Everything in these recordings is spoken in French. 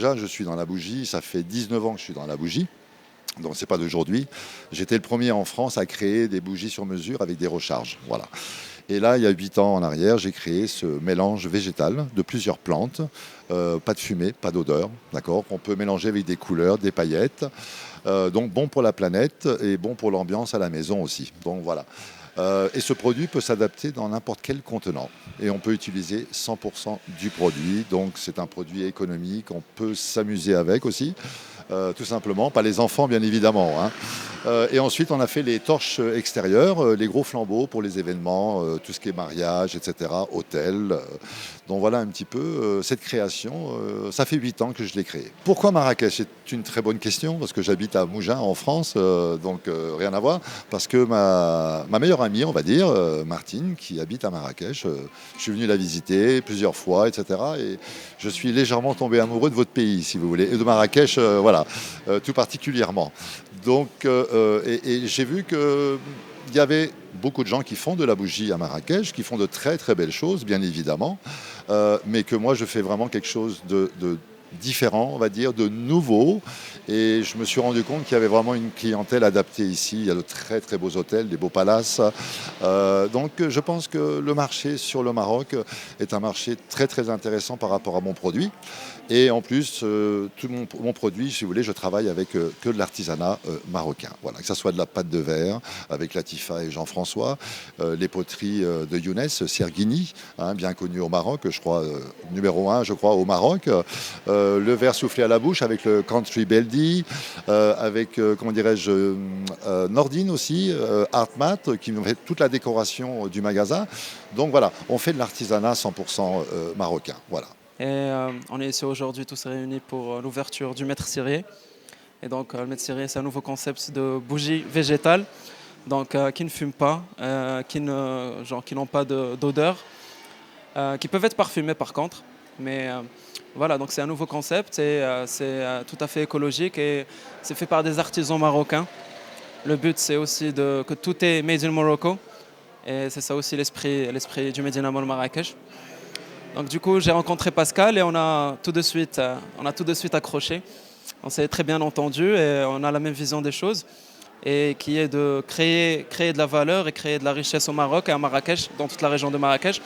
déjà, je suis dans la bougie, ça fait 19 ans que je suis dans la bougie. Donc c'est pas d'aujourd'hui. J'étais le premier en France à créer des bougies sur mesure avec des recharges. Voilà. Et là, il y a 8 ans en arrière, j'ai créé ce mélange végétal de plusieurs plantes. Pas de fumée, pas d'odeur, d'accord. On peut mélanger avec des couleurs, des paillettes. Donc bon pour la planète et bon pour l'ambiance à la maison aussi. Donc voilà. Et ce produit peut s'adapter dans n'importe quel contenant. Et on peut utiliser 100% du produit. Donc c'est un produit économique, on peut s'amuser avec aussi. Tout simplement, pas les enfants bien évidemment, hein. Et ensuite on a fait les torches extérieures, les gros flambeaux pour les événements, tout ce qui est mariage, etc., hôtel. Donc voilà un petit peu cette création, ça fait 8 ans que je l'ai créée. Pourquoi Marrakech? C'est une très bonne question, parce que j'habite à Mougins en France, donc rien à voir, parce que ma meilleure amie, on va dire, Martine, qui habite à Marrakech, je suis venu la visiter plusieurs fois, etc. Et je suis légèrement tombé amoureux de votre pays, si vous voulez, et de Marrakech, voilà, tout particulièrement. Donc, et j'ai vu qu'il y avait beaucoup de gens qui font de la bougie à Marrakech, qui font de très très belles choses, bien évidemment, mais que moi je fais vraiment quelque chose de différent, on va dire, de nouveau. Et je me suis rendu compte qu'il y avait vraiment une clientèle adaptée ici. Il y a de très très beaux hôtels, des beaux palaces. Donc je pense que le marché sur le Maroc est un marché très très intéressant par rapport à mon produit. Et en plus, tout mon produit, si vous voulez, je travaille avec que de l'artisanat marocain. Voilà, que ce soit de la pâte de verre avec Latifa et Jean-François, les poteries de Younes Serguini, hein, bien connu au Maroc, je crois, numéro 1, je crois, au Maroc. Le verre soufflé à la bouche avec le Country Beldy, avec, comment dirais-je, Nordine aussi, Artmat, qui nous fait toute la décoration du magasin. Donc voilà, on fait de l'artisanat 100% marocain. Voilà. Et on est ici aujourd'hui tous réunis pour l'ouverture du Maître Cyré. Et donc le Maître Cyré, c'est un nouveau concept de bougie végétale, donc qui ne fument pas, qui n'ont pas d'odeur, qui peuvent être parfumées par contre. Mais voilà, donc c'est un nouveau concept et c'est tout à fait écologique et c'est fait par des artisans marocains. Le but, c'est aussi que tout est made in Morocco. Et c'est ça aussi l'esprit du Medina Mall Marrakech. Donc du coup, j'ai rencontré Pascal et on a tout de suite accroché. On s'est très bien entendu et on a la même vision des choses, et qui est de créer de la valeur et créer de la richesse au Maroc et à Marrakech, dans toute la région de Marrakech.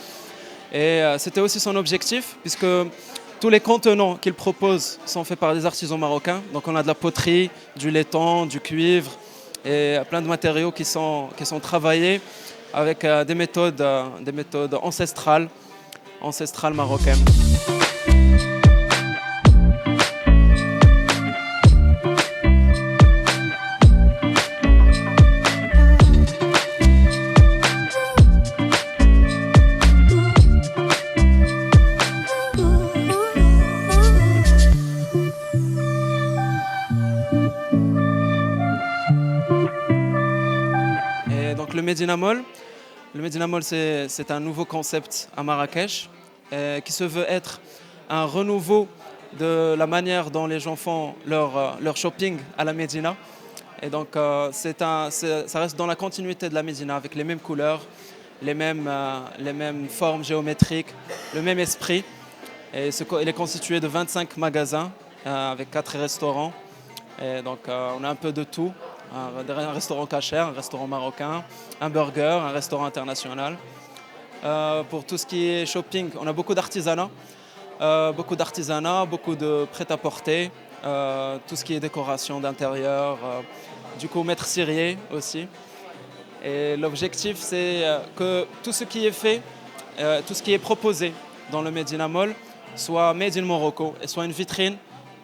Et c'était aussi son objectif, puisque tous les contenants qu'il propose sont faits par des artisans marocains. Donc on a de la poterie, du laiton, du cuivre et plein de matériaux qui sont travaillés avec des méthodes ancestrales marocaines. Et donc le Medina Mall, c'est un nouveau concept à Marrakech qui se veut être un renouveau de la manière dont les gens font leur shopping à la Médina. Et donc ça reste dans la continuité de la Médina, avec les mêmes couleurs, les mêmes formes géométriques, le même esprit. Et il est constitué de 25 magasins avec 4 restaurants. Et donc on a un peu de tout. Un restaurant kasher, un restaurant marocain, un burger, un restaurant international. Pour tout ce qui est shopping, on a beaucoup d'artisanat, beaucoup de prêt-à-porter, tout ce qui est décoration d'intérieur, du coup Maître Cyré aussi. Et l'objectif, c'est que tout ce qui est fait, tout ce qui est proposé dans le Medina Mall soit made in Morocco et soit une vitrine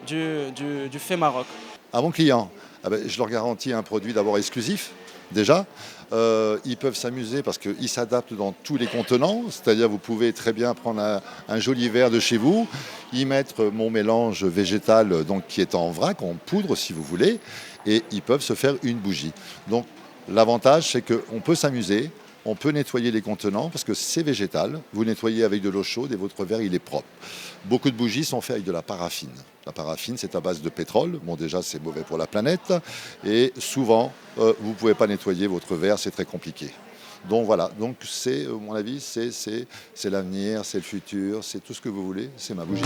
du fait Maroc. À mon client, je leur garantis un produit d'abord exclusif, déjà. Ils peuvent s'amuser parce qu'ils s'adaptent dans tous les contenants. C'est-à-dire vous pouvez très bien prendre un joli verre de chez vous, y mettre mon mélange végétal donc, qui est en vrac, en poudre si vous voulez, et ils peuvent se faire une bougie. Donc l'avantage, c'est qu'on peut s'amuser. On peut nettoyer les contenants parce que c'est végétal. Vous nettoyez avec de l'eau chaude et votre verre, il est propre. Beaucoup de bougies sont faites avec de la paraffine. La paraffine, c'est à base de pétrole. Bon, déjà, c'est mauvais pour la planète. Et souvent, vous ne pouvez pas nettoyer votre verre, c'est très compliqué. Donc voilà, donc c'est, à mon avis, c'est l'avenir, c'est le futur, c'est tout ce que vous voulez, c'est ma bougie.